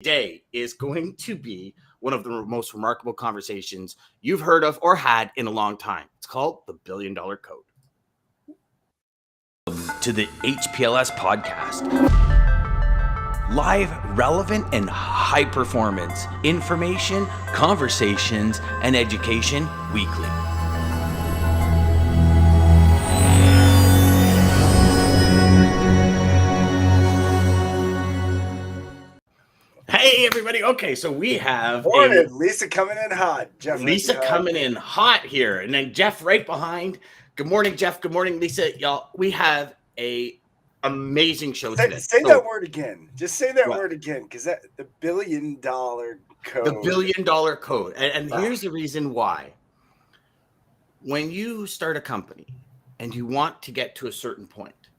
Today is going to be one of the most remarkable conversations you've heard of or had in a long time. It's called the $1 Billion Code. To the HPLS podcast. Live, relevant, and high performance information, conversations, and education weekly. Hey everybody! Okay, so we have Lisa coming in hot. Jeff Lisa coming in hot here, and then Jeff right behind. Good morning, Jeff. Good morning, Lisa. Y'all, we have a amazing show today. Say that word again. Just say that word again, because the $1 billion code. The $1 billion code, and here's the reason why. When you start a company and you want to get to a certain point,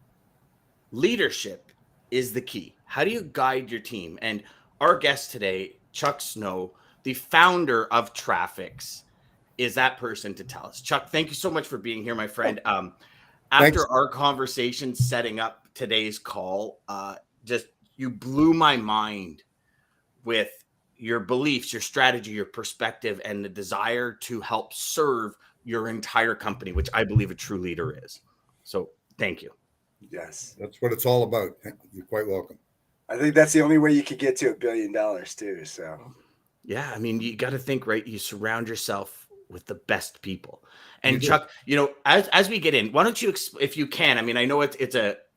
leadership is the key. How do you guide your team? And our guest today, Chuck Snow, the founder of Trafix, is that person to tell us. Chuck, thank you so much for being here, my friend. After our conversation setting up today's call, just you blew my mind with your beliefs, your strategy, your perspective, and the desire to help serve your entire company, which I believe a true leader is. So thank you. Yes. That's what it's all about. You're quite welcome. I think that's the only way you could get to $1 billion too. So, yeah, I mean, you got to think, right? You surround yourself with the best people. And Chuck, you know, as we get in, why don't you, if you can, I mean, I know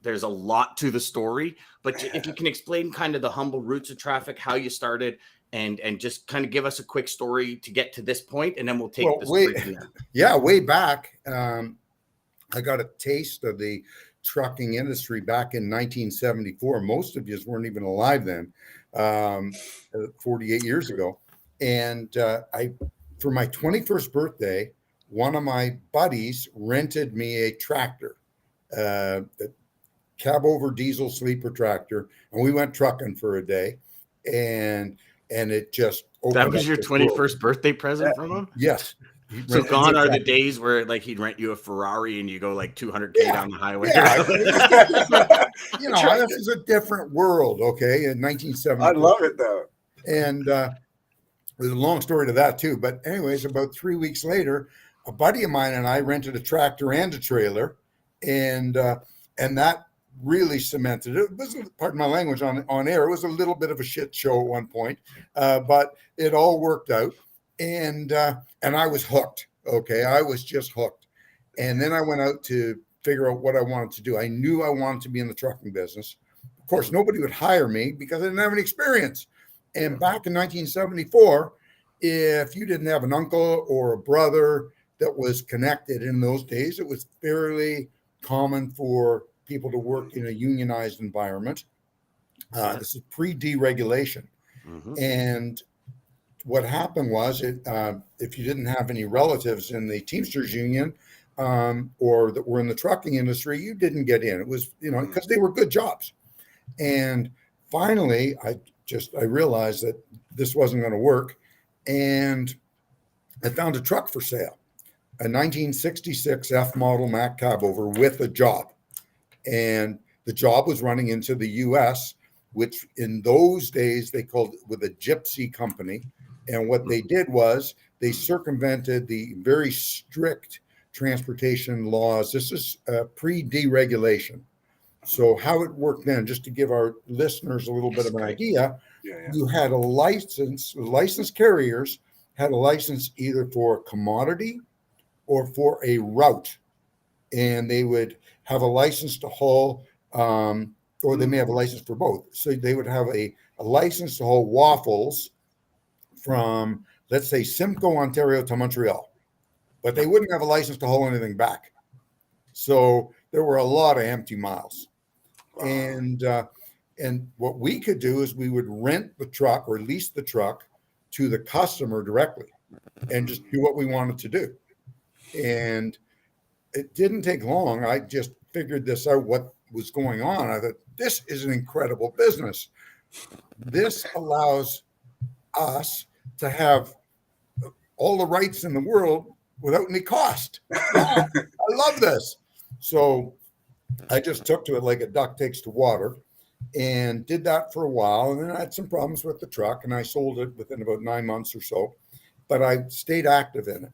there's a lot to the story, but if you can explain kind of the humble roots of Trafix, how you started, and just kind of give us a quick story to get to this point, and then we'll take the story from there. Yeah, way back, I got a taste of the trucking industry back in 1974. Most of you weren't even alive then, 48 years ago. And for my 21st birthday, one of my buddies rented me a tractor, a cab over diesel sleeper tractor, and we went trucking for a day. And it just that was your 21st birthday present from him? Yes. So gone are the days where like he'd rent you a Ferrari and you go like 200K down the highway. Yeah. You know, this is a different world, okay, in 1970. I love it though. And there's a long story to that too. But anyways, about 3 weeks later, a buddy of mine and I rented a tractor and a trailer, and that really cemented it. It wasn't, pardon my language on air, it was a little bit of a shit show at one point, but it all worked out. And I was hooked. Okay. I was just hooked. And then I went out to figure out what I wanted to do. I knew I wanted to be in the trucking business. Of course, nobody would hire me because I didn't have any experience. And back in 1974, if you didn't have an uncle or a brother that was connected in those days, it was fairly common for people to work in a unionized environment. This is pre-deregulation. Mm-hmm. And what happened was, if you didn't have any relatives in the Teamsters Union or that were in the trucking industry, you didn't get in. It was, you know, because they were good jobs. And finally, I realized that this wasn't going to work. And I found a truck for sale, a 1966 F model Mack cabover with a job. And the job was running into the U.S., which in those days they called with a gypsy company. And what they did was they circumvented the very strict transportation laws. This is pre-deregulation. So how it worked then, just to give our listeners a little bit of an idea, you had a license, licensed carriers had a license either for a commodity or for a route. And they would have a license to haul, or they may have a license for both. So they would have a license to haul waffles from, let's say, Simcoe, Ontario to Montreal, but they wouldn't have a license to haul anything back. So there were a lot of empty miles. Wow. And what we could do is we would rent the truck or lease the truck to the customer directly and just do what we wanted to do. And it didn't take long. I just figured this out, what was going on. I thought, this is an incredible business. This allows us to have all the rights in the world without any cost. I love this. So I just took to it like a duck takes to water. and did that for a while. And then I had some problems with the truck, and I sold it within about 9 months or so. But I stayed active in it.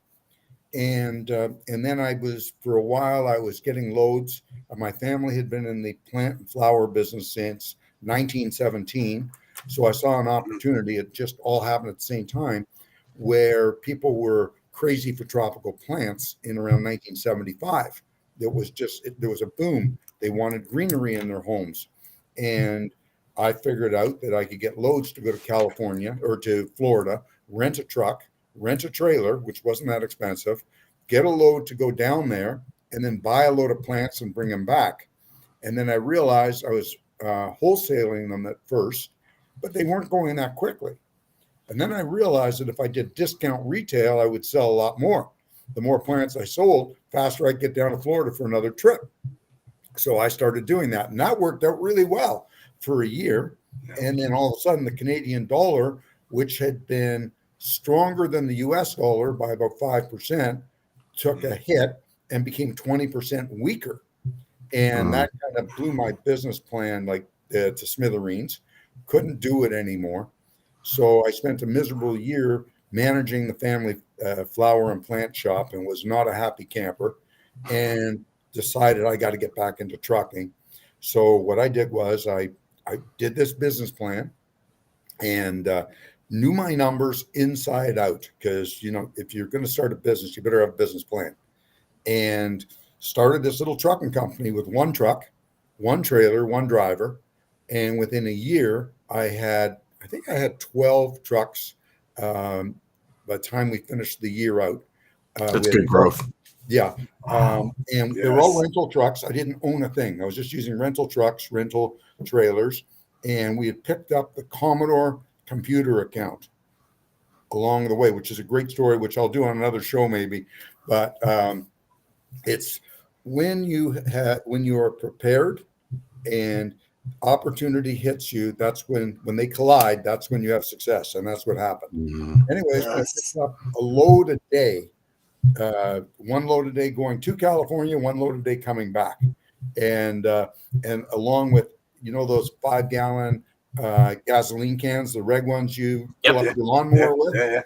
And then I was, for a while, I was getting loads. My family had been in the plant and flower business since 1917. So I saw an opportunity. It just all happened at the same time, where people were crazy for tropical plants in around 1975. There was a boom. They wanted greenery in their homes. And I figured out that I could get loads to go to California or to Florida, rent a truck, rent a trailer, which wasn't that expensive, get a load to go down there, and then buy a load of plants and bring them back. And then I realized I was wholesaling them at first, but they weren't going that quickly. And then I realized that if I did discount retail, I would sell a lot more. The more plants I sold, faster I'd get down to Florida for another trip. So I started doing that, and that worked out really well for a year. And then all of a sudden, the Canadian dollar, which had been stronger than the US dollar by about 5%, took a hit and became 20% weaker. And that kind of blew my business plan to smithereens. Couldn't do it anymore. So I spent a miserable year managing the family flower and plant shop, and was not a happy camper, and decided I got to get back into trucking. So what I did was I did this business plan, and knew my numbers inside out, because, if you're going to start a business, you better have a business plan. And started this little trucking company with one truck, one trailer, one driver. And within a year, I think I had 12 trucks by the time we finished the year out. That's good growth. Yeah. And they were all rental trucks. I didn't own a thing. I was just using rental trucks, rental trailers. And we had picked up the Commodore computer account along the way, which is a great story, which I'll do on another show maybe. But it's when you are prepared and opportunity hits you, that's when they collide, that's when you have success. And that's what happened. Anyways, I picked up a load a day, one load a day going to California, one load a day coming back. And along with, those 5-gallon gasoline cans, the red ones you fill up your lawnmower with.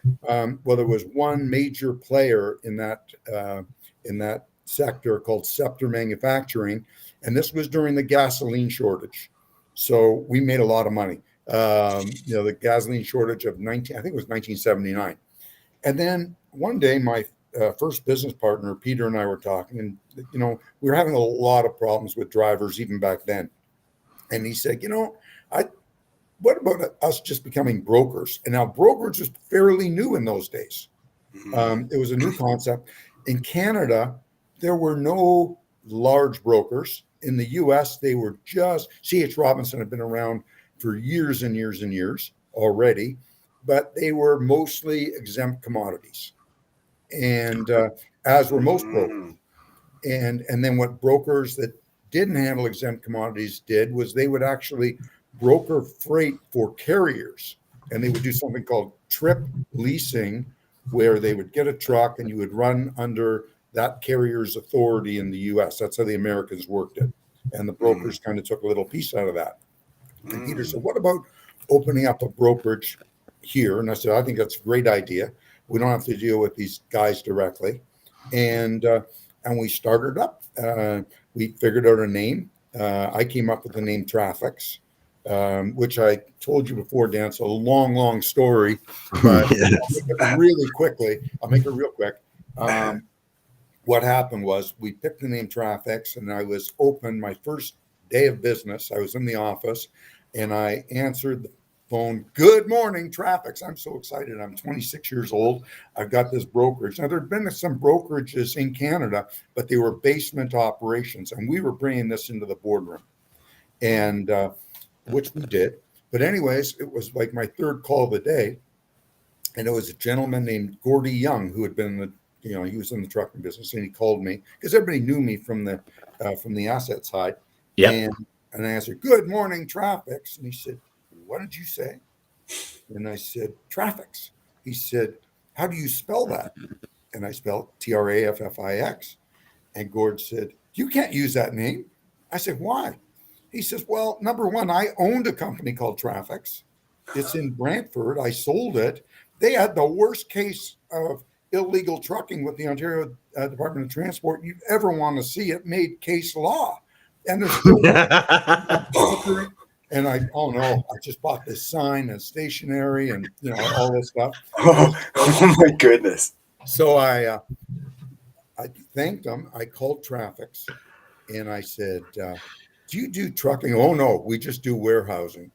Well, there was one major player in that sector called Scepter Manufacturing, and this was during the gasoline shortage. So we made a lot of money. The gasoline shortage of I think it was 1979. And then one day, my first business partner, Peter, and I were talking, and we were having a lot of problems with drivers even back then. And he said, what about us just becoming brokers? And now brokerage was fairly new in those days. It was a new concept. In Canada, there were no large brokers. In the US, they were just, C.H. Robinson had been around for years and years and years already, but they were mostly exempt commodities. And as were most brokers. And then what brokers that didn't handle exempt commodities did was they would actually broker freight for carriers, and they would do something called trip leasing, where they would get a truck and you would run under that carrier's authority in the US. That's how the Americans worked it. And the brokers kind of took a little piece out of that. And Peter said, what about opening up a brokerage here? And I said, I think that's a great idea. We don't have to deal with these guys directly. And we started up. We figured out a name. I came up with the name Traffics, which I told you before, Dan. It's a long, long story, but I'll make it really quickly. I'll make it real quick. What happened was we picked the name Traffics, and I was open my first day of business. I was in the office, and I answered the phone. Good morning, Traffics. I'm so excited. I'm 26 years old. I've got this brokerage. Now, there had been some brokerages in Canada, but they were basement operations, and we were bringing this into the boardroom, and which we did. But anyways, it was like my third call of the day, and it was a gentleman named Gordy Young who had been in the, he was in the trucking business, and he called me because everybody knew me from the asset side. Yeah. And I answered, good morning, Traffics. And he said, what did you say? And I said, Traffics. He said, how do you spell that? And I spelled Traffix. And Gord said, you can't use that name. I said, why? He says, well, number one, I owned a company called Traffics. It's in Brantford. I sold it. They had the worst case of illegal trucking with the Ontario Department of Transport you'd ever want to see. It made case law. And there's still and oh no, I just bought this sign and stationery and all this stuff. Oh my goodness. So I thanked them. I called Traffics and I said, do you do trucking? Oh no, we just do warehousing.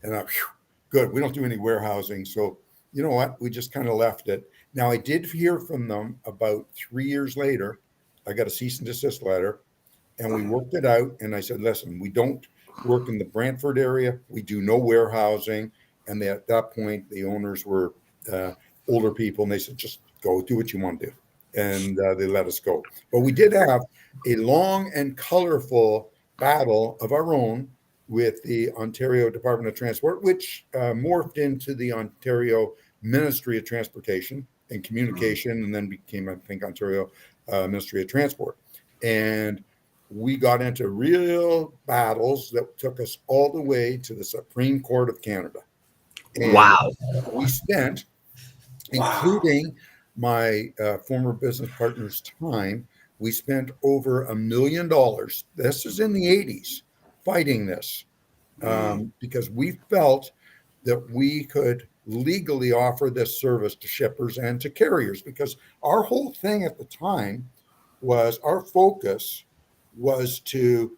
And good, we don't do any warehousing. So you know what? We just kind of left it. Now I did hear from them about 3 years later. I got a cease and desist letter and we worked it out. And I said, listen, we don't work in the Brantford area. We do no warehousing. And at that point, the owners were older people and they said, just go do what you want to do. And they let us go. But we did have a long and colorful battle of our own with the Ontario Department of Transport, which morphed into the Ontario Ministry of Transportation and Communication, and then became, I think, Ontario Ministry of Transport. And we got into real battles that took us all the way to the Supreme Court of Canada. And wow. We spent, including my former business partner's time, we spent over $1 million. This is in the 80s, fighting this because we felt that we could legally offer this service to shippers and to carriers, because our whole thing at the time was our focus was to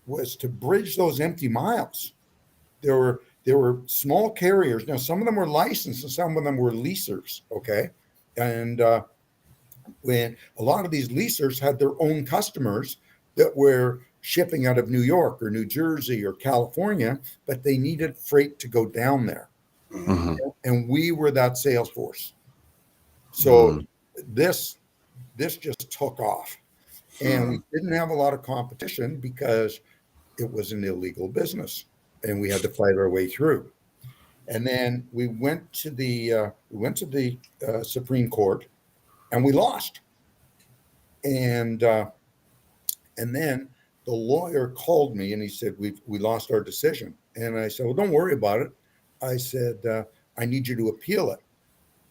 bridge those empty miles. There were small carriers. Now, some of them were licensed and some of them were leasers. Okay. And when a lot of these leasers had their own customers that were shipping out of New York or New Jersey or California, but they needed freight to go down there. Mm-hmm. And we were that sales force. So this just took off. And we didn't have a lot of competition because it was an illegal business and we had to fight our way through. And then we went to the Supreme Court and we lost. And then the lawyer called me and he said, we lost our decision. And I said, well, don't worry about it. I said, I need you to appeal it.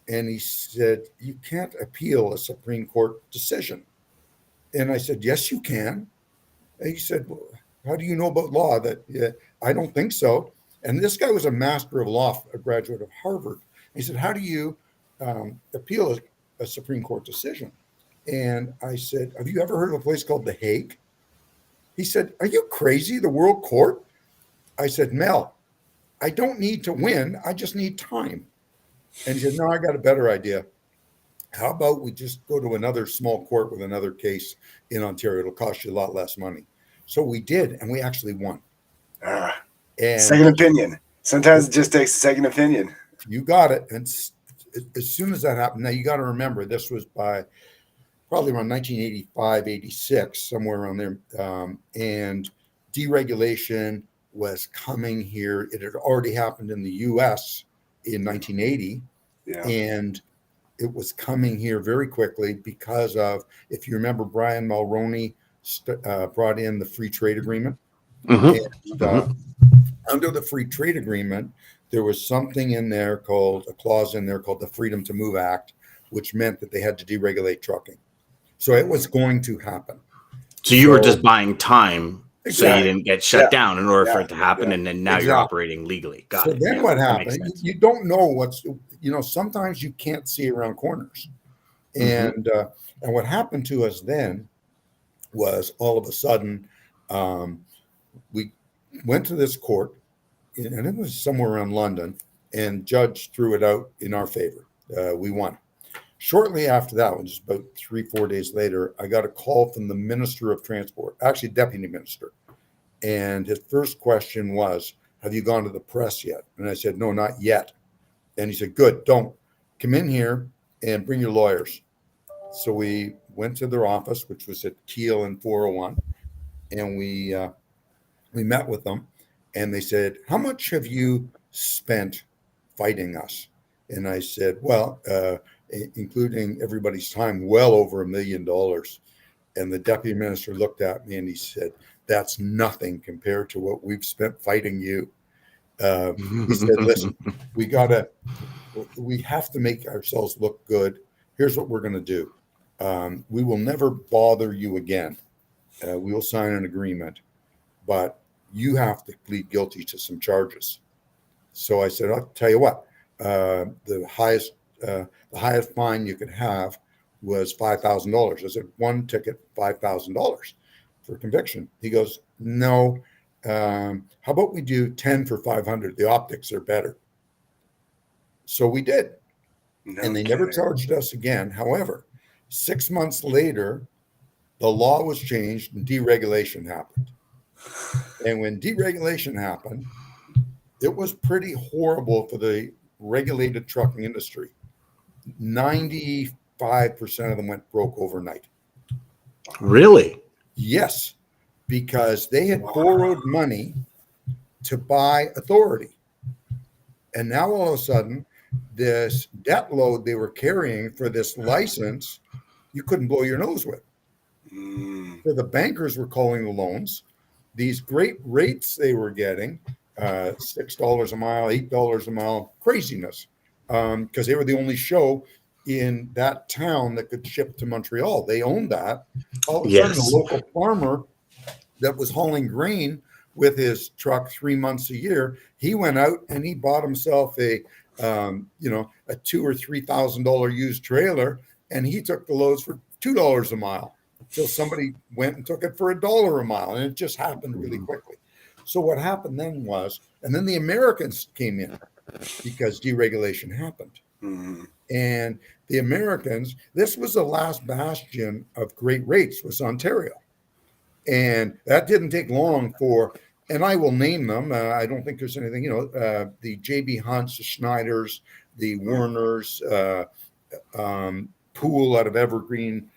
And he said, you can't appeal a Supreme Court decision. And I said, yes, you can. And he said, well, how do you know about law? That I don't think so. And this guy was a master of law, a graduate of Harvard. He said, how do you appeal a Supreme Court decision? And I said, have you ever heard of a place called The Hague? He said, are you crazy? The World Court? I said, Mel, I don't need to win. I just need time. And he said, no, I got a better idea. How about we just go to another small court with another case in Ontario? It'll cost you a lot less money. So we did, and we actually won. And second opinion. Sometimes it just takes a second opinion. You got it. And as soon as that happened, now you got to remember, this was by probably around 1985, 86, somewhere around there. And deregulation was coming here. It had already happened in the U.S. in 1980. Yeah. And it was coming here very quickly because of, if you remember, Brian Mulroney brought in the free trade agreement. Mm-hmm. And under the free trade agreement, there was something in there called a clause in there called the Freedom to Move Act, which meant that they had to deregulate trucking. So it was going to happen. So you were just buying time exactly. so you didn't get shut down in order for it to happen. Yeah. And then now you're operating legally. Got it. So then what happened? You don't know what's, sometimes you can't see around corners. And and what happened to us then was all of a sudden we went to this court, and it was somewhere around London, and judge threw it out in our favor. We won. Shortly after that, just about 3-4 days later, I got a call from the Minister of Transport, actually Deputy Minister. And his first question was, have you gone to the press yet? And I said, no, not yet. And he said, good, don't. Come in here and bring your lawyers. So we went to their office, which was at Keele and 401, and we met with them. And they said, how much have you spent fighting us? And I said, well, including everybody's time, well over $1 million. And the deputy minister looked at me and he said, that's nothing compared to what we've spent fighting you. He said, listen, we have to make ourselves look good. Here's what we're going to do. We will never bother you again. We will sign an agreement, but you have to plead guilty to some charges. So I said, I'll tell you what, the highest fine you could have was $5,000. I said, one ticket, $5,000 for conviction. He goes, no. How about we do 10 for 500? The optics are better. So we did. And they never charged us again. However, 6 months later, the law was changed and deregulation happened. And when deregulation happened, it was pretty horrible for the regulated trucking industry. 95% of them went broke overnight. Really? Yes, because they had borrowed money to buy authority. And now all of a sudden, this debt load they were carrying for this license, you couldn't blow your nose with. So the bankers were calling the loans. These great rates they were getting, $6 a mile, $8 a mile, craziness, because they were the only show in that town that could ship to Montreal. They owned that. All of a sudden, the local farmer that was hauling grain with his truck 3 months a year, he went out and he bought himself a $2,000 or $3,000 used trailer, and he took the loads for $2 a mile until somebody went and took it for $1 a mile, and it just happened really quickly. So what happened then was, and then the Americans came in because deregulation happened. And the Americans, this was the last bastion of great rates, was Ontario. And that didn't take long for, and I will name them. I don't think there's anything, the J.B. Hunts, the Schneiders, the Warners, Poole out of Evergreen,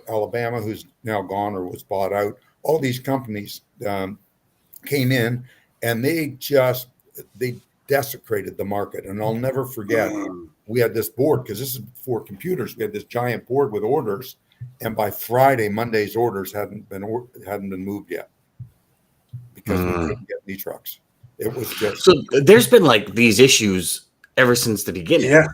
Alabama, who's now gone or was bought out. All these companies came in, and they desecrated the market. And I'll never forget, we had this board, because this is before computers. We had this giant board with orders, and by Friday, Monday's orders hadn't been moved yet because we couldn't get any trucks. It was just so. There's been like these issues ever since the beginning. Yeah.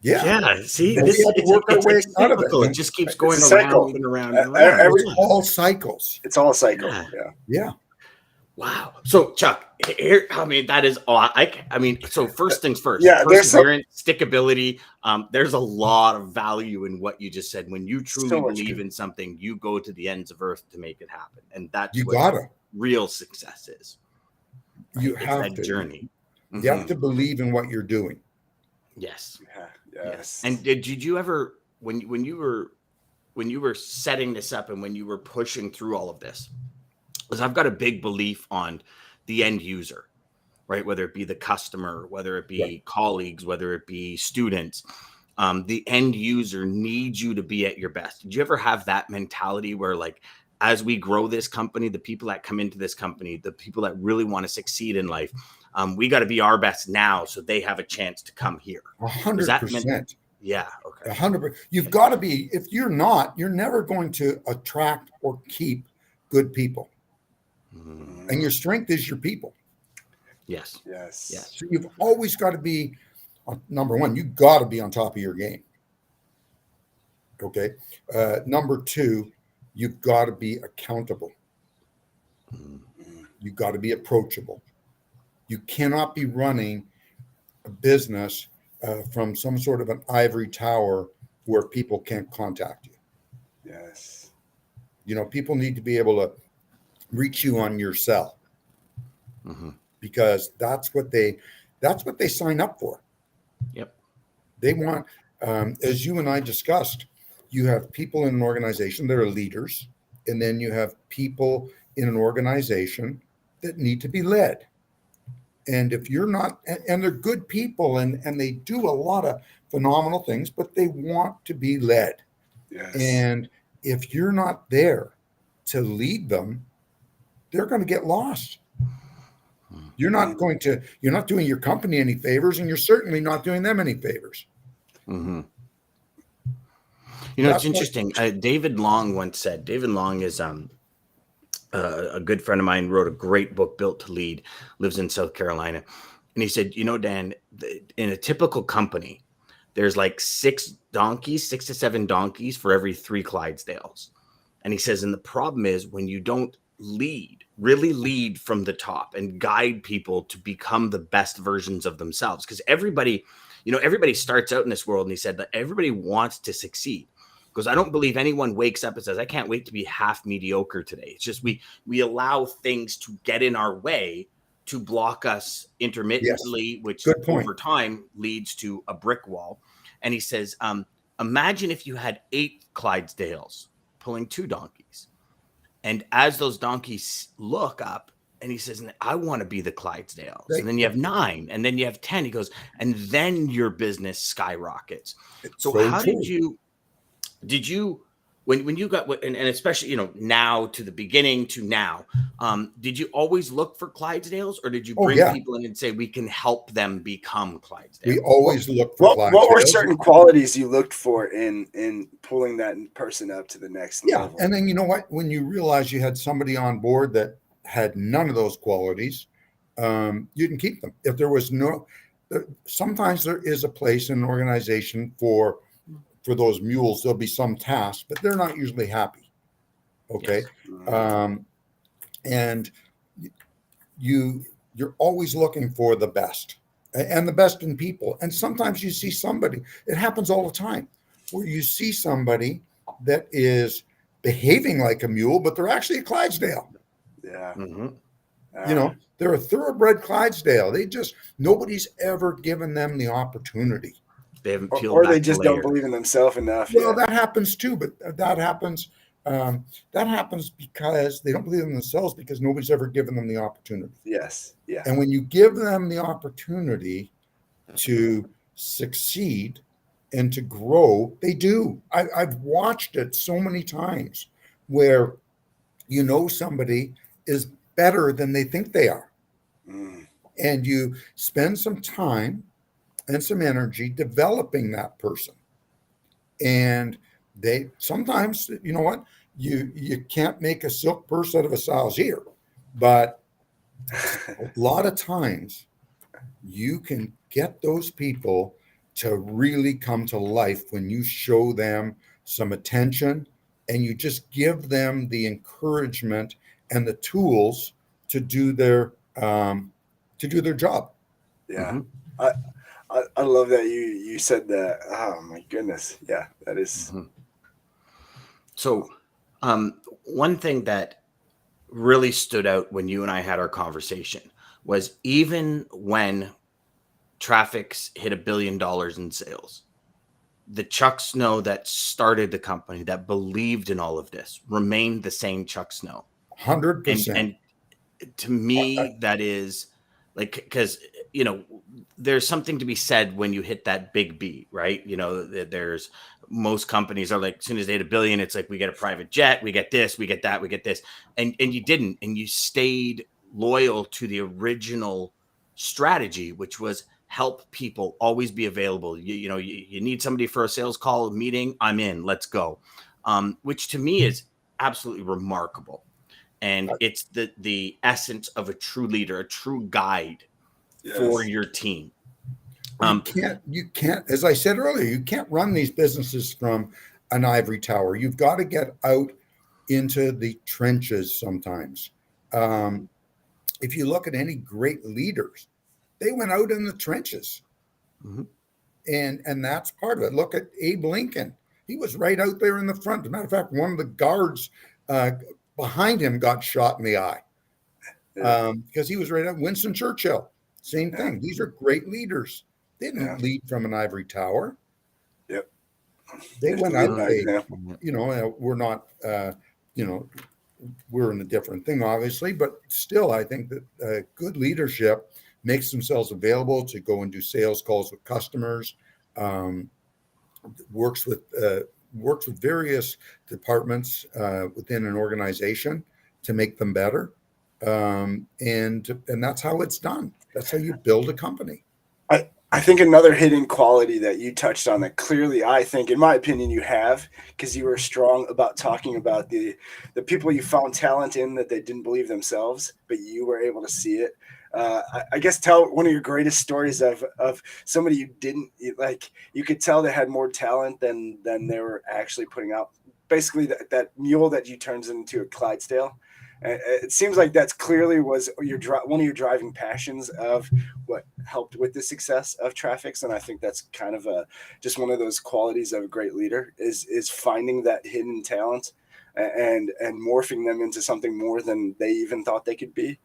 Yeah. See, And we had to work our way out of it. It just keeps going It's a cycle. around and around and around. It's all cycles. It's all a cycle. Yeah. Wow. So Chuck, here, that is all. So first things first. Yeah, Perseverance, stickability. There's a lot of value in what you just said. When you truly believe in something, you go to the ends of earth to make it happen, and that's what real success is. Right? You have that to journey. You have to believe in what you're doing. Yes. Yes. And did you ever, when you were setting this up and when you were pushing through all of this, because I've got a big belief on the end user, right? Whether it be the customer, whether it be colleagues, whether it be students, the end user needs you to be at your best. Did you ever have that mentality where, like, as we grow this company, the people that come into this company, the people that really want to succeed in life, we got to be our best now so they have a chance to come here? 100%. Yeah. Okay. 100%. You've got to be. If you're not, you're never going to attract or keep good people. And your strength is your people. Yes. So you've always got to be, number one, you've got to be on top of your game. Okay. Number two, you've got to be accountable. You've got to be approachable. You cannot be running a business from some sort of an ivory tower where people can't contact you. Yes. People need to be able to reach you on your cell, because that's what they sign up for. Yep. They want, as you and I discussed, you have people in an organization that are leaders, and then you have people in an organization that need to be led. And if you're not, and they're good people, and they do a lot of phenomenal things, but they want to be led. Yes. And if you're not there to lead them, they're going to get lost. You're not doing your company any favors, and you're certainly not doing them any favors. You know, it's That's what, interesting. David Long once said, David Long is a good friend of mine, wrote a great book, Built to Lead, lives in South Carolina. And he said, you know, Dan, in a typical company, there's like 6 to 7 donkeys for every 3 Clydesdales. And he says, and the problem is when you don't really lead from the top and guide people to become the best versions of themselves. Because everybody starts out in this world, and he said that everybody wants to succeed. Because I don't believe anyone wakes up and says, I can't wait to be half mediocre today. It's just we allow things to get in our way to block us intermittently, which good point. over time leads to a brick wall. And he says, imagine if you had 8 Clydesdales pulling 2 donkeys. And as those donkeys look up, and he says, I want to be the Clydesdales. And then you have 9, and then you have 10. He goes, and then your business skyrockets. So how true. did you when you got, and especially, you know, now to the beginning to now, did you always look for Clydesdales, or did you bring people in and say, we can help them become Clydesdales? We always look for Clydesdales. What were certain qualities you looked for in pulling that person up to the next level? And then, you know what, when you realize you had somebody on board that had none of those qualities, you didn't keep them. If there was sometimes there is a place in an organization for those mules. There'll be some tasks, but they're not usually happy. Okay. Yes. And you're always looking for the best, and the best in people. And sometimes you see somebody, it happens all the time, where you see somebody that is behaving like a mule, but they're actually a Clydesdale. Yeah. You know, they're a thoroughbred Clydesdale. Nobody's ever given them the opportunity. They haven't peeled or back they just the don't layer. believe in themselves enough. Well, that happens too, but that happens because they don't believe in themselves, because nobody's ever given them the opportunity. Yes. Yeah. And when you give them the opportunity to succeed and to grow, they do. I've watched it so many times where, you know, somebody is better than they think they are. And you spend some time and some energy developing that person. And they sometimes, you know what, you can't make a silk purse out of a sow's ear, but a lot of times you can get those people to really come to life when you show them some attention and you just give them the encouragement and the tools to do their job. Yeah. I love that you said that. Oh my goodness. Yeah, that is. So one thing that really stood out when you and I had our conversation was, even when Traffic's hit $1 billion in sales, the Chuck Snow that started the company, that believed in all of this, remained the same Chuck Snow. 100%. And to me, that is like, because, you know, there's something to be said when you hit that big B, right? You know, there's, most companies are like, as soon as they hit $1 billion, it's like, we get a private jet, we get this, we get that, we get this. And you didn't, and you stayed loyal to the original strategy, which was help people, always be available. You need somebody for a sales call, a meeting, I'm in, let's go. Which to me is absolutely remarkable. And it's the essence of a true leader, a true guide for your team. You can't, as I said earlier, you can't run these businesses from an ivory tower. You've got to get out into the trenches sometimes. If you look at any great leaders, they went out in the trenches. And that's part of it. Look at Abe Lincoln. He was right out there in the front. As a matter of fact, one of the guards behind him got shot in the eye because he was right out. Winston Churchill, same thing. These are great leaders. They didn't lead from an ivory tower. Yep. They went out. We're not, we're in a different thing, obviously, but still, I think that good leadership makes themselves available to go and do sales calls with customers, works with various departments within an organization to make them better. And that's how it's done. That's how you build a company. I think another hidden quality that you touched on that clearly, I think, in my opinion, you have, because you were strong about talking about the people you found talent in that they didn't believe themselves, but you were able to see it. I guess tell one of your greatest stories of somebody you didn't like. You could tell they had more talent than they were actually putting out. Basically, that mule that you turned into a Clydesdale. It seems like that's clearly was one of your driving passions of what helped with the success of Traffics, and I think that's kind of just one of those qualities of a great leader is finding that hidden talent and morphing them into something more than they even thought they could be.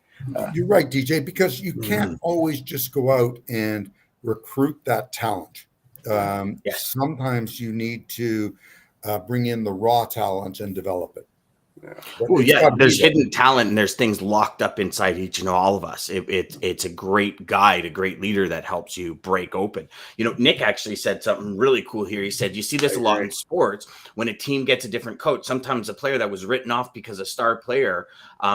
You're right, DJ, because you can't always just go out and recruit that talent. Yes. Sometimes you need to bring in the raw talent and develop it. Oh yeah, there's hidden talent and there's things locked up inside each and all of us. It's a great guide, a great leader that helps you break open. Nick actually said something really cool here. He said, you see this a lot in sports when a team gets a different coach. Sometimes a player that was written off because a star player,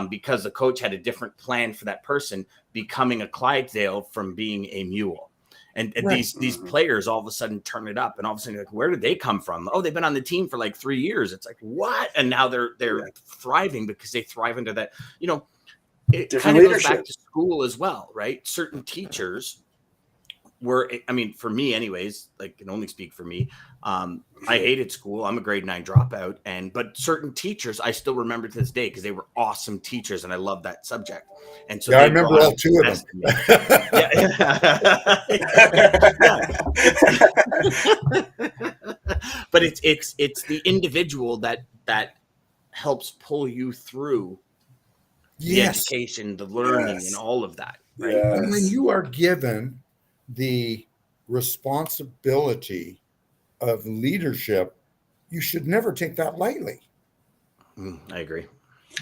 because the coach had a different plan for that person, becoming a Clydesdale from being a mule. And these players all of a sudden turn it up, and all of a sudden, like, where did they come from? Oh, they've been on the team for like 3 years. It's like, what? And now they're thriving because they thrive into that. It kind of goes back to school as well, right? Certain teachers were, I mean, for me anyways, like, can only speak for me. I hated school. I'm a grade 9 dropout, but certain teachers I still remember to this day because they were awesome teachers, and I love that subject. And so I remember all 2 of them. But it's the individual that helps pull you through the education, the learning, and all of that. Right. Yes. And when you are given the responsibility of leadership, you should never take that lightly. I agree.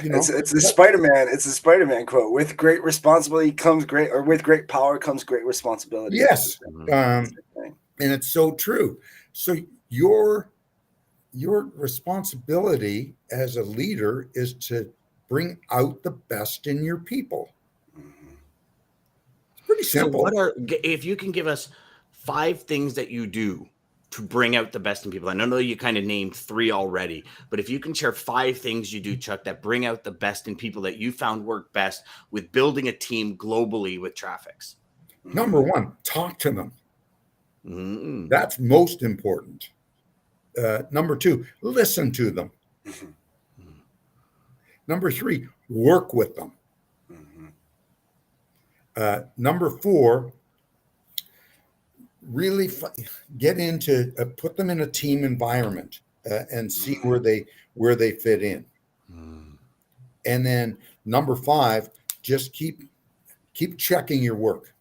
It's the Spider-Man. It's a Spider-Man quote. With great responsibility comes with great power comes great responsibility. Yes. And it's so true. So your responsibility as a leader is to bring out the best in your people. It's pretty simple. So if you can give us 5 things that you do to bring out the best in people. I know you kind of named 3 already, but if you can share 5 things you do, Chuck, that bring out the best in people that you found work best with building a team globally with Traffics. Number 1, talk to them. That's most important. Number 2, listen to them. Number 3, work with them. Number 4, really get into put them in a team environment and see where they fit in. And then number 5, just keep checking your work.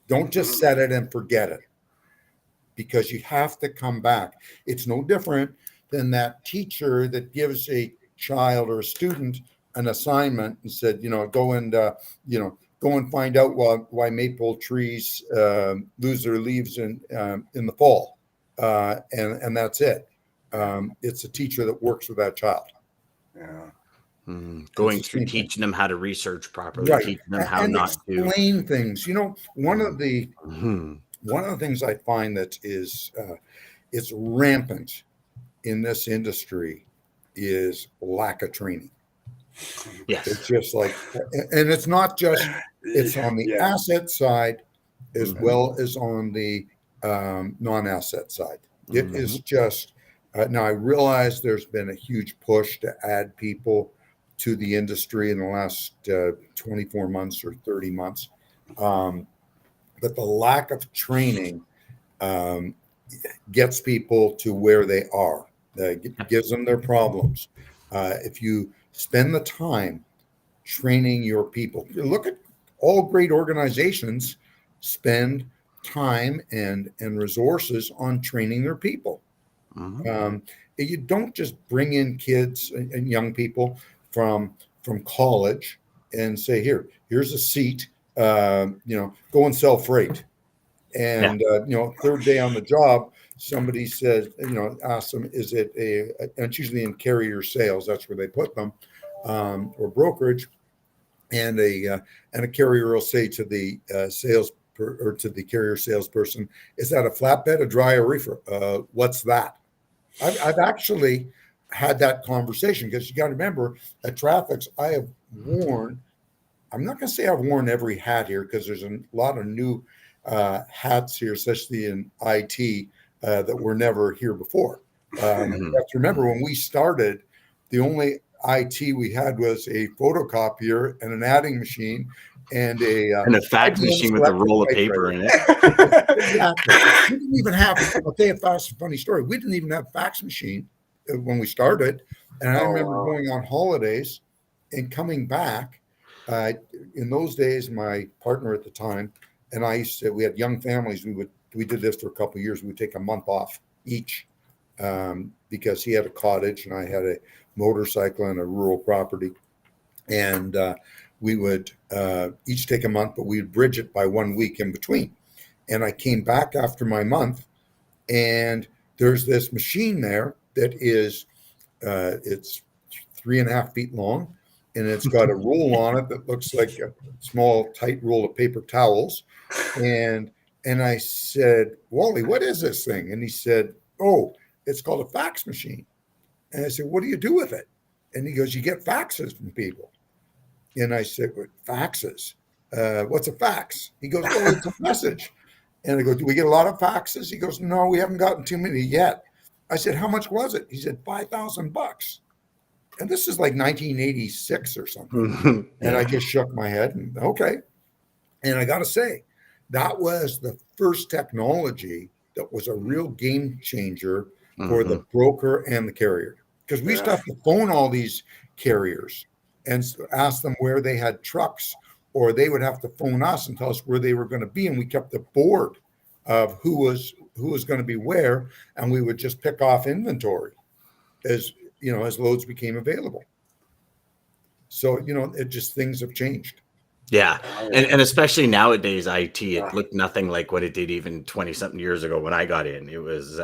Don't just set it and forget it, because you have to come back. It's no different than that teacher that gives a child or a student an assignment and said, go and find out why maple trees lose their leaves in the fall, and that's it. It's a teacher that works with that child. Yeah. Going through teaching them how to research properly, teaching them how not to explain things. One of the things I find that is it's rampant in this industry is lack of training. Yes. It's just like, and it's not just, it's on the asset side as well as on the non-asset side. It is just, now I realize there's been a huge push to add people to the industry in the last 24 months or 30 months. But the lack of training gets people to where they are, gives them their problems. If you spend the time training your people, look at all great organizations spend time and resources on training their people. You don't just bring in kids and young people from college and say, here's a seat, go and sell freight. And, third day on the job, somebody says, ask them, is it and it's usually in carrier sales, that's where they put them, or brokerage. And a carrier will say to the or to the carrier salesperson, is that a flatbed, a dry, or reefer? What's that? I've actually had that conversation, because you got to remember at Traffics, I have worn, I'm not going to say I've worn every hat here, because there's a lot of new hats here, especially in IT, that were never here before. You have to remember, when we started, the only IT we had was a photocopier and an adding machine and a fax machine with a roll of paper in it. Exactly. We didn't even have, I'll tell you a fast, funny story. We didn't even have a fax machine when we started. And I remember going on holidays and coming back. In those days, my partner at the time and I used to, we had young families. We did this for a couple of years. We would take a month off each, because he had a cottage and I had a motorcycle and a rural property. And we would each take a month, but we would bridge it by 1 week in between. And I came back after my month, and there's this machine there that is, it's 3.5 feet long, and it's got a roll on it that looks like a small, tight roll of paper towels. And I said, Wally, what is this thing? And he said, oh, it's called a fax machine. And I said, what do you do with it? And he goes, you get faxes from people. And I said, what, faxes? What's a fax? He goes, oh, it's a message. And I go, do we get a lot of faxes? He goes, no, we haven't gotten too many yet. I said, how much was it? He said, $5,000. And this is like 1986 or something. And I just shook my head and okay. And I got to say, that was the first technology that was a real game changer for the broker and the carrier. Because we used to have to phone all these carriers and ask them where they had trucks, or they would have to phone us and tell us where they were going to be. And we kept a board of who was going to be where, and we would just pick off inventory as loads became available. So, it just, things have changed. Yeah. And especially nowadays, IT, it looked nothing like what it did even 20 something years ago when I got in. It was,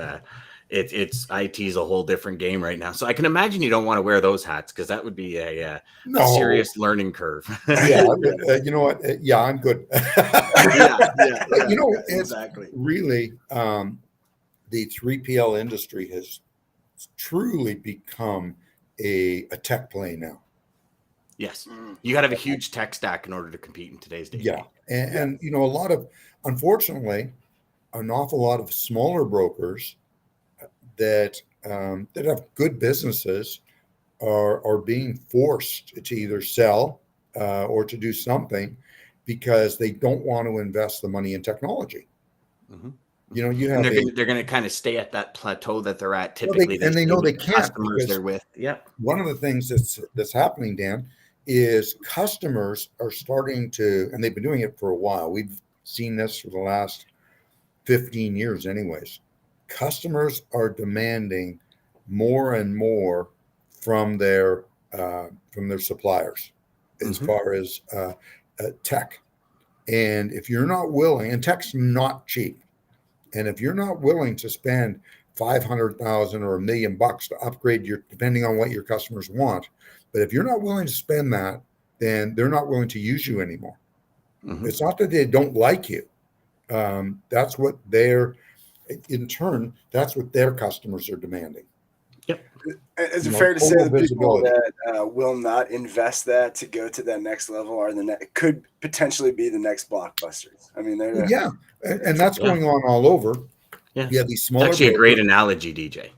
it's IT is a whole different game right now. So I can imagine you don't want to wear those hats, because that would be a serious learning curve. Yeah. You know what? Yeah, I'm good. Exactly. Really, the 3PL industry has truly become a tech play now. Yes. You got to have a huge tech stack in order to compete in today's day. Yeah. And a lot of, unfortunately, an awful lot of smaller brokers that have good businesses are being forced to either sell or to do something because they don't want to invest the money in technology. You have they're going to kind of stay at that plateau that they're at typically, and they know they can't. Customers they're with. Yeah. One of the things that's happening, Dan, is customers are starting to, and they've been doing it for a while. We've seen this for the last 15 years, anyways. Customers are demanding more and more from their suppliers as far as tech. And if you're not willing, and tech's not cheap, and if you're not willing to spend $500,000 or $1 million to upgrade depending on what your customers want, but if you're not willing to spend that, then they're not willing to use you anymore. It's not that they don't like you. That's what in turn, that's what their customers are demanding. Yep. Is it fair to say the people that will not invest that to go to that next level could potentially be the next blockbusters? I mean, and that's going on all over. Yeah, these smaller. It's actually a great analogy, DJ.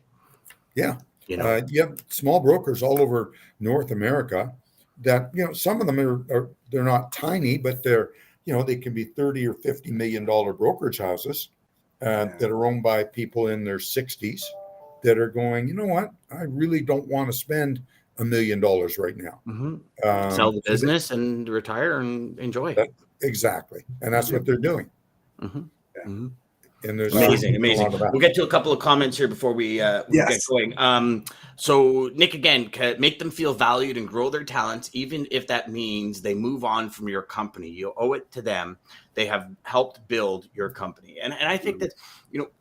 Yeah, you have small brokers all over North America that some of them they're not tiny, but they're they can be $30 or $50 million brokerage houses that are owned by people in their 60s that are going, you know what, I really don't want to spend $1 million right now. Sell the business and retire and enjoy. Exactly, and that's what they're doing. And there's amazing. We'll get to a couple of comments here before we get going. So Nick, again, make them feel valued and grow their talents, even if that means they move on from your company. You owe it to them. They have helped build your company. And I think that,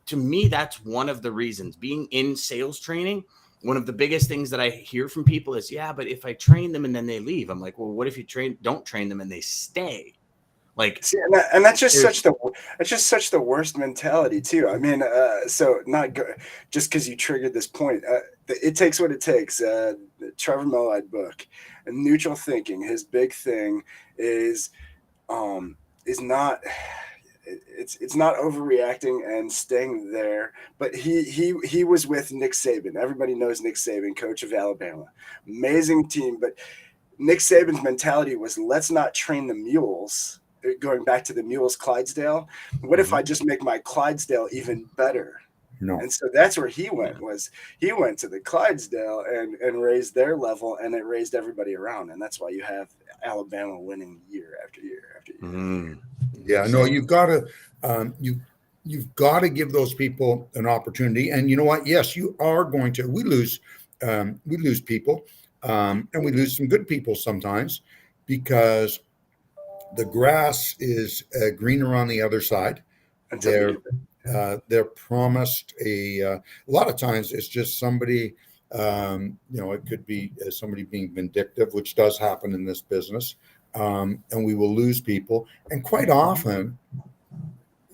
to me, that's one of the reasons being in sales training. One of the biggest things that I hear from people is, but if I train them and then they leave, I'm like, well, what if you don't train them and they stay? Like, See, and that's just there's- such the worst mentality too. I mean, so not go, just because you triggered this point. It takes what it takes. The Trevor Millard book, and neutral thinking. His big thing is um, is not. It's not overreacting and staying there. But he was with Nick Saban. Everybody knows Nick Saban, coach of Alabama, amazing team. But Nick Saban's mentality was, let's not train the mules. Going back to the mules Clydesdale, what if I just make my Clydesdale even better? No. And so that's where he went. Was he went to the Clydesdale and raised their level, and it raised everybody around, and that's why you have Alabama winning year after year after year. Mm. Yeah, no, you've got to you've got to give those people an opportunity. And you know what? Yes, you are going to. We lose people, and we lose some good people sometimes because the grass is greener on the other side. Until They're promised a lot of times it's just somebody. It could be somebody being vindictive, which does happen in this business. And we will lose people. And quite often,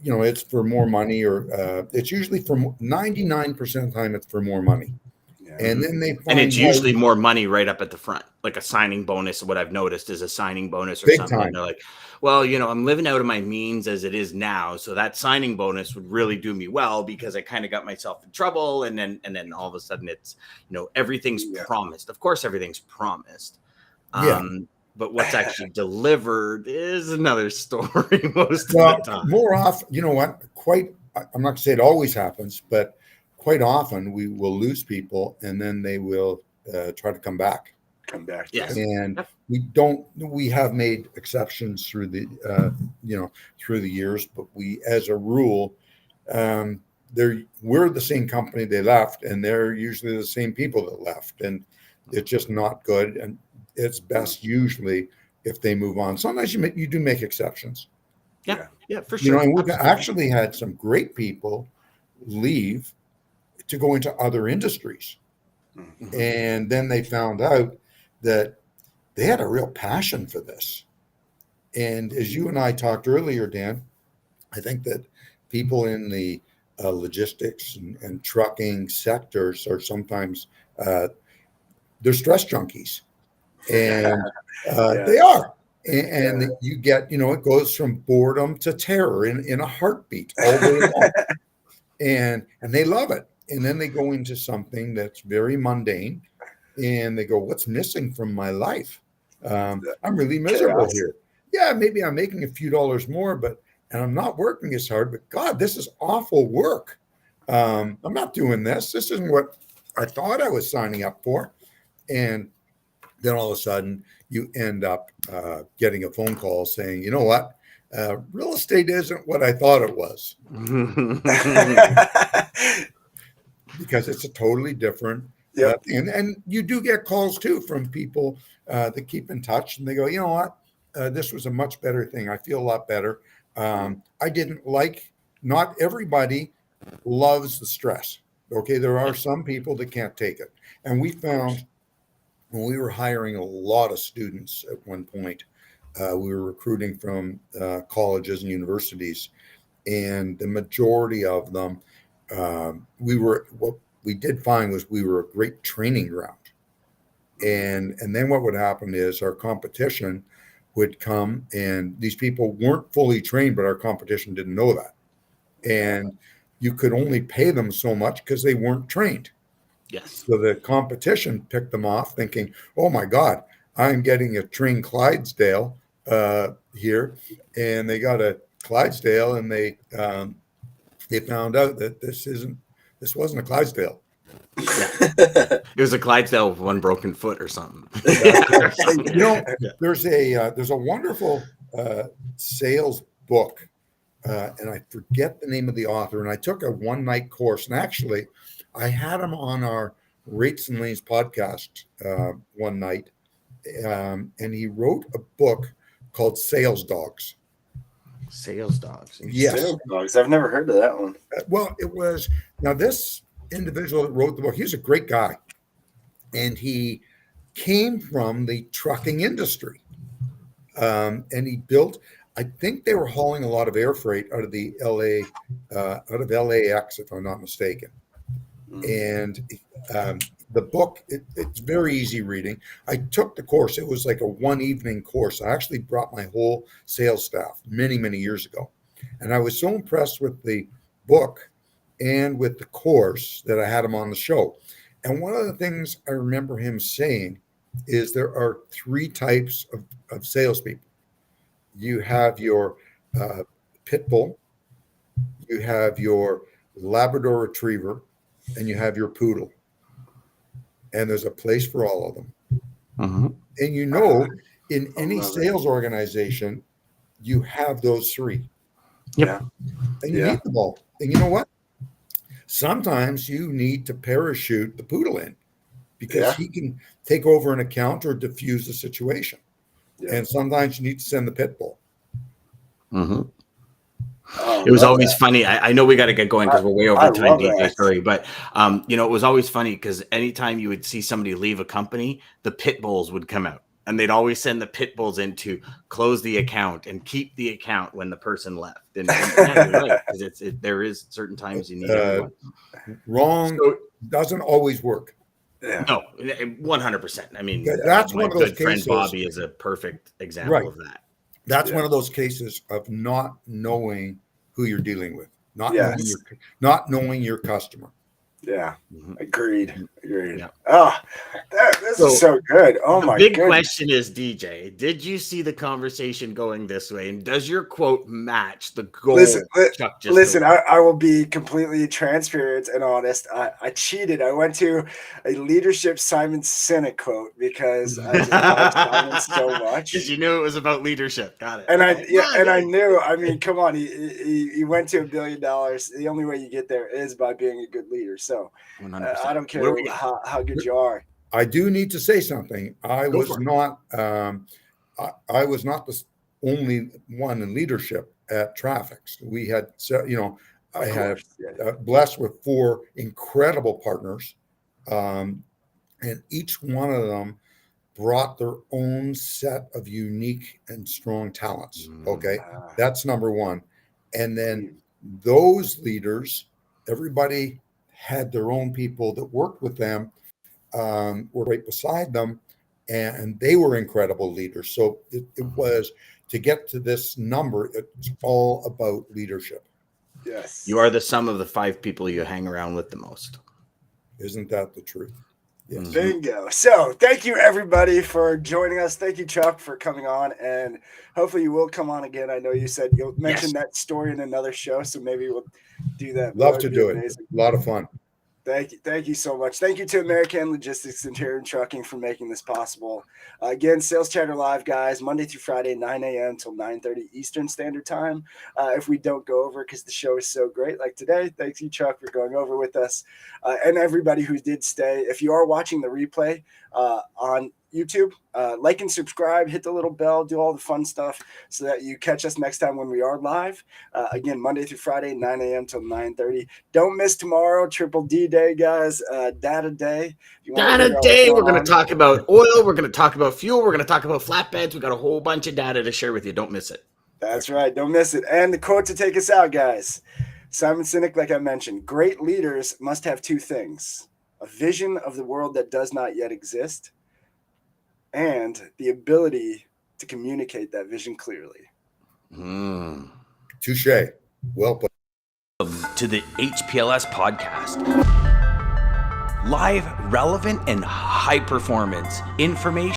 it's for more money, or it's usually for 99% of the time, it's for more money. yeah. And then they find And it's usually more money right up at the front, like a signing bonus. What I've noticed is a signing bonus or Big something. time. And they're like, well, I'm living out of my means as it is now. So that signing bonus would really do me well because I kind of got myself in trouble. And then all of a sudden it's, everything's promised. Of course, everything's promised. But what's actually delivered is another story most of the time. More often, you know what? I'm not going to say it always happens, but quite often we will lose people and then they will try to come back. Yes. And we have made exceptions through the through the years, but we, as a rule, we're the same company they left, and they're usually the same people that left, and it's just not good. And it's best usually if they move on. Sometimes you do make exceptions. Yeah, for sure. And we've actually had some great people leave to go into other industries. Mm-hmm. And then they found out that they had a real passion for this. And as you and I talked earlier, Dan, I think that people in the logistics and trucking sectors are sometimes they're stress junkies. And they are. And you get, it goes from boredom to terror in a heartbeat all day long. And they love it. And then they go into something that's very mundane and they go, what's missing from my life? I'm really miserable here. Yeah, maybe I'm making a few dollars more, and I'm not working as hard, but God, this is awful work. I'm not doing this. This isn't what I thought I was signing up for. And then all of a sudden you end up getting a phone call saying, you know what? Real estate isn't what I thought it was. Because it's a totally different and you do get calls too from people that keep in touch and they go, you know what? This was a much better thing. I feel a lot better. Not everybody loves the stress. Okay. There are some people that can't take it. And we found when we were hiring a lot of students at one point, we were recruiting from colleges and universities, and the majority of them, what we did find was we were a great training ground. And then what would happen is our competition would come, and these people weren't fully trained, but our competition didn't know that. And you could only pay them so much because they weren't trained. Yes. So the competition picked them off thinking, oh my God, I'm getting a trained Clydesdale here. And they got a Clydesdale and they found out that this wasn't a Clydesdale. It was a Clydesdale with one broken foot or something. There's a wonderful sales book, and I forget the name of the author. And I took a one-night course, and actually, I had him on our Rates and Lanes podcast one night, and he wrote a book called Sales Dogs. Sales Dogs. Yes. Sales Dogs. I've never heard of that one. Well, now this individual that wrote the book, he's a great guy. And he came from the trucking industry. And he built, I think they were hauling a lot of air freight out of the out of LAX, if I'm not mistaken. And the book, it's very easy reading. I took the course. It was like a one evening course. I actually brought my whole sales staff many, many years ago. And I was so impressed with the book and with the course that I had him on the show. And one of the things I remember him saying is there are three types of salespeople. You have your pit bull, you have your Labrador retriever, and you have your poodle. And there's a place for all of them. Mm-hmm. And you know, in any sales organization, you have those three. Yep. And you need them all. And you know what? Sometimes you need to parachute the poodle in because he can take over an account or diffuse the situation. Yeah. And sometimes you need to send the pit bull. Mm-hmm. It was always funny. I know we got to get going because we're way over time, DJ. Sorry, but you know, it was always funny because anytime you would see somebody leave a company, the pit bulls would come out, and they'd always send the pit bulls in to close the account and keep the account when the person left. And yeah, you're right, because there is certain times you need everyone. Wrong doesn't always work. Yeah. No, 100%. I mean, that's my one of those good friend cases. Bobby is a perfect example of that. That's one of those cases of not knowing who you're dealing with, not knowing your customer. Yeah, agreed. Yeah. Oh, this is so good. Oh my! The big question is, DJ, did you see the conversation going this way, and does your quote match the goal? Listen. I will be completely transparent and honest. I cheated. I went to a leadership Simon Sinek quote because I just love Simon so much. Because you knew it was about leadership. Got it. And I knew. I mean, come on. He went to $1 billion. The only way you get there is by being a good leader. So I don't care how good you are. I do need to say something. I was not the only one in leadership at Traffics. We had, I had blessed with 4 incredible partners, and each one of them brought their own set of unique and strong talents. Okay, that's number one. And then those leaders, everybody had their own people that worked with them, were right beside them, and they were incredible leaders. So it was, to get to this number, it's all about leadership. Yes. You are the sum of the 5 people you hang around with the most. Isn't that the truth? Yes. Bingo. So thank you, everybody, for joining us. Thank you, Chuck, for coming on, and hopefully you will come on again. I know you said you'll mention that story in another show, so maybe we'll do that. Love to do it. A lot of fun. Thank you so much. Thank you to American Logistics Interior and Trucking for making this possible. Again, Sales Chatter Live, guys, Monday through Friday, 9 a.m. till 9:30 Eastern Standard Time. If we don't go over, because the show is so great, like today, thanks you, Chuck, for going over with us, and everybody who did stay. If you are watching the replay on YouTube, like and subscribe, hit the little bell, do all the fun stuff so that you catch us next time when we are live. Again, Monday through Friday, 9 a.m. till 9:30. Don't miss tomorrow, Triple D Day, guys. Data Day. Data Day. We're going to talk about oil. We're going to talk about fuel. We're going to talk about flatbeds. We got a whole bunch of data to share with you. Don't miss it. That's right. Don't miss it. And the quote to take us out, guys. Simon Sinek, like I mentioned, great leaders must have 2 things: a vision of the world that does not yet exist, and the ability to communicate that vision clearly. Touche. Well put. To the HPLS podcast. Live, relevant, and high performance information.